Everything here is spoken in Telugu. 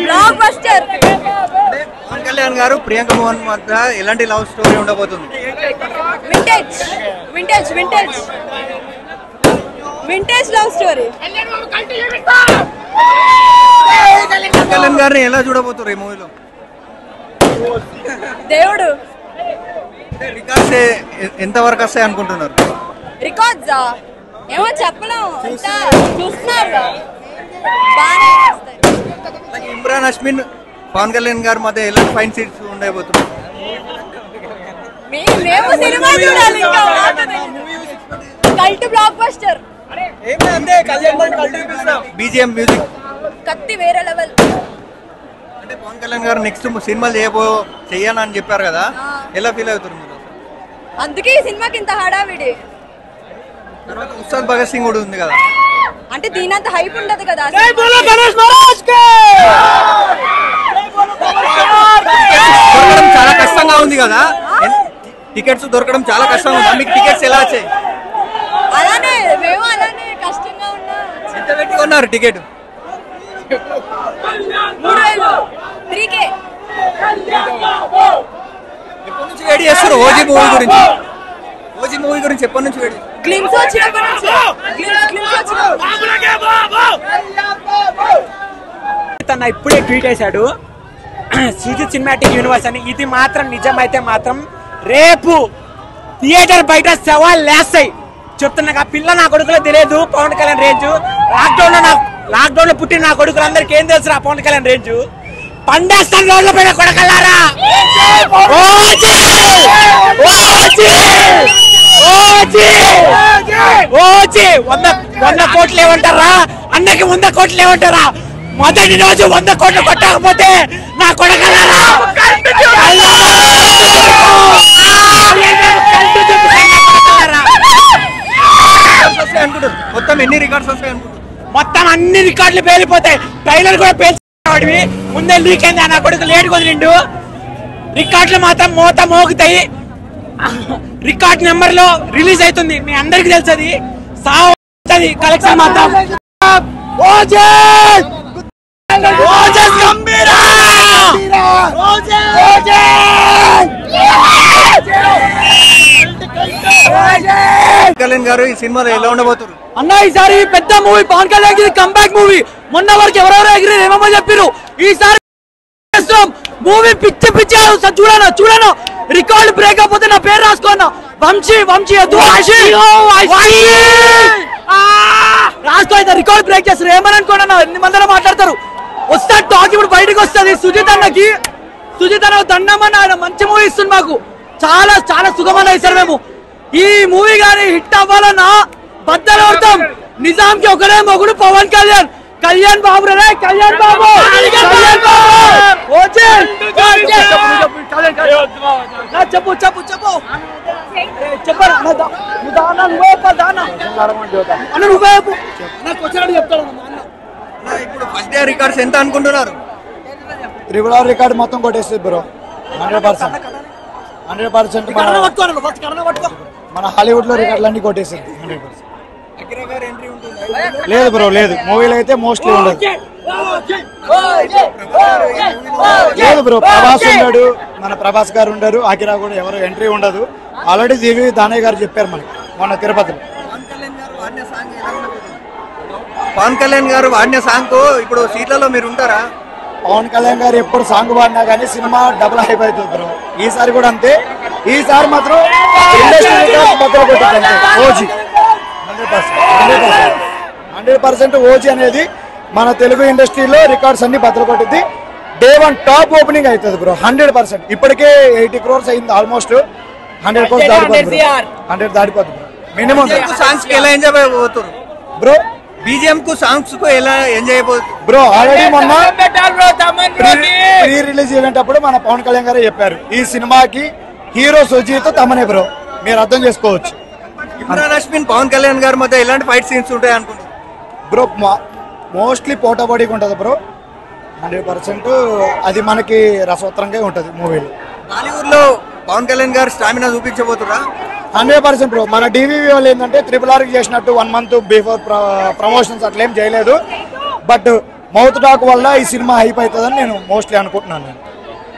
Block buster. పవన్ కళ్యాణ్ గారు ప్రియాంక మోహన్ మధ్య ఎలాంటి లవ్ స్టోరీ ఉండబోతుంది? Vintage vintage vintage vintage love story. Pawan Kalyan గారిని ఎలా చూడబోతున్నారు ఈ మూవీలో? దేవుడు. రికార్డ్స్ ఎంత వరకు వస్తాయి అనుకుంటున్నారు? రికార్డ్సా ఏమో చెప్పలేము, చూస్తున్నారు బాగానే వస్తాయి. ఇమ్రాన్ హష్మిన్ పవన్ కళ్యాణ్ గారి మధ్య ఎలాంటి ఫైన్ సీట్స్ ఉండబోతున్నాయి? మేము సినిమా చూడాలి. ఇంకా cult block buster. BGM music కత్తి వేరే లెవెల్. అంటే పవన్ కళ్యాణ్ గారు నెక్స్ట్ సినిమాలు చెయ్యాలని చెప్పారు కదా, ఎలా ఫీల్ అవుతారు మీరు? అందుకే ఈ సినిమాకి ఇంత హడావిడి. తర్వాత ఉస్తాద్ భగత్ సింగ్ కూడా ఉంది కదా, అంటే దీనంత హైప్ ఉండదు కదా. దొరకడం చాలా కష్టంగా ఉంది కదా, టికెట్స్ దొరకడం చాలా కష్టంగా ఉంది. మీకు టికెట్స్ ఎలా వచ్చాయి? అలానే మేము అలానే కష్టంగా ఉన్నా. ఎంత పెట్టుకున్నారు టికెట్? 3000 3K. ఎప్పటి నుంచి వెయిట్ చేస్తారు ఓజీ మూవీ గురించి? ఓజీ మూవీ గురించి ఎప్పటి నుంచి వెయిట్? గ్లిమ్స్ వచ్చినప్పటి నుంచి. తన ఇప్పుడే ట్వీట్ చేశాడు సుజిత్ సినిమాటిక్ యూనివర్స్ అని. ఇది మాత్రం నిజమైతే మాత్రం రేపు థియేటర్ బయట సవాల్ లేస్తాయి చెప్తున్నా. పిల్ల నా కొడుకులో తెలియదు పవన్ కళ్యాణ్ రేంజ్. లాక్డౌన్ లో పుట్టిన నా కొడుకులందరికి ఏం తెలుసు రా పవన్ కళ్యాణ్ రేంజ్. పండేస్తాను రోడ్ల పైన కొడకల్లారా. 100 కోట్లు ఏమంటారా? అన్నకి 100 కోట్లు ఏమంటారా? మొదటి రోజు 100 కోట్లు కొట్టకపోతే నా కొడకల్లారా మొత్తం ఎన్ని రికార్డ్స్ వస్తాయి అనుకుంటున్నారు? మొత్తం అన్ని రికార్డులు పేలిపోతాయి. ట్రైలర్ కూడా పేల్చివాడివి ముందే లీక్ అయింది. నా కొడుకు లేట్ కుదిరిండు. రికార్డులు మాత్రం మోత మోగుతాయి. రికార్డ్ నెంబర్ లో రిలీజ్ అవుతుంది, మీ అందరికి తెలుసది. సావుతుంది కలెక్షన్ మాత్రం. కళ్యాణ్ గారు ఈ సినిమాలో ఎలా ఉండబోతున్నారు అన్న? ఈసారి పెద్ద movie Pawan Kalyan comeback movie. మొన్న వరకు ఎవరెవరో ఎగిరి ఏమో చెప్పారు. ఈసారి మూవీ పిచ్చి పిచ్చి చూడను. రికార్డు బ్రేక్ అయిపోతే నా పేరు రాసుకున్నా. వంశీ రాసుకో. రికార్డు బ్రేక్ చేస్తారు ఏమని అనుకున్నా. ఎన్ని మందిలో మాట్లాడతారు. వస్తాడు టాక్ ఇప్పుడు బయటకు వస్తుంది. సుజిత్ అన్న దండమన్న, ఆయన మంచి మూవీ ఇస్తుంది మాకు. చాలా చాలా సుఖమని ఇస్తారు మేము. ఈ మూవీ గానీ హిట్ అవ్వాలన్నా బద్దలు కొడతాం. నిజాంకి ఒకడే మొగుడు పవన్ కళ్యాణ్. కళ్యాణ్ బాబు రే, కళ్యాణ్ బాబు. చెప్పు ఇప్పుడు ఫస్ట్ డే రికార్డ్స్ ఎంత అనుకుంటున్నారు? RRR రికార్డ్ మొత్తం కొట్టేస్తుంది బ్రో. 100% మన హాలీవుడ్ లో రికార్డులు అన్ని కొట్టేస్తుంది 100%. లేదు బ్రో, లేదు. మూవీలో అయితే మోస్ట్లీ ఉండదు. లేదు బ్రో, ప్రభాస్ ఉన్నాడు, మన ప్రభాస్ గారు ఉండరు, అకిరా కూడా ఎవరు ఎంట్రీ ఉండదు. ఆల్రెడీ జీవి దానయ్య గారు చెప్పారు మనకి మొన్న తిరుపతిలో. పవన్ కళ్యాణ్ గారు వాడిన సాంగ్ ఇప్పుడు సీట్లలో మీరు ఉంటారా? పవన్ కళ్యాణ్ గారు ఎప్పుడు సాంగ్ పాడినా కానీ సినిమా డబుల్ హైప్ అవుతుంది బ్రో. ఈసారి కూడా అంతే. ఈసారి మాత్రం ఇండస్ట్రీ రికార్డ్స్ బద్దలు కొట్టింది అంతే. ఓజీ 100% ఓజీ అనేది మన తెలుగు ఇండస్ట్రీలో రికార్డ్స్ అన్ని బద్దలు కొట్టింది. డే 1 టాప్ ఓపెనింగ్ అవుతుంది బ్రో 100%. ఇప్పటికే 80 crores అయింది ఆల్మోస్ట్. 100 crores దాటిపోతుంది. 100 దాటిపోతుంది మినిమం. సాంగ్స్ ఎలా ఎంజాయ్ అయిపోతారు బ్రో? బీజిఎం కు సాంగ్స్ కు ఎలా ఎంజాయ్ అయిపోతుంది బ్రో? ఆల్రెడీ మొన్న ప్రీ రిలీజ్ ఈవెంట్ అప్పుడు మన పవన్ కళ్యాణ్ గారే చెప్పారు ఈ సినిమాకి హీరో సుజీత్ తమనే బ్రో. మీరు అర్థం చేసుకోవచ్చు. ఇమ్రాన్ హష్మిన్ పవన్ కళ్యాణ్ గారి మధ్య ఎలాంటి ఫైట్ సీన్స్ ఉంటాయి అనుకుంటున్నారు బ్రో? మోస్ట్లీ పోటాపోటీగా ఉంటుంది బ్రో. 100% అది మనకి రసవత్తరంగా ఉంటుంది మూవీలో. బాలీవుడ్ లో పవన్ కళ్యాణ్ గారు స్టామినా చూపించబోతురా? 100% బ్రో. మన DVV వాళ్ళు ఏంటంటే RRR చేసినట్టు 1 month బిఫోర్ ప్రమోషన్స్ అట్లేం చేయలేదు. బట్ మౌత్ టాక్ వల్ల ఈ సినిమా హైప్ అవుతుందని నేను మోస్ట్లీ అనుకుంటున్నాను.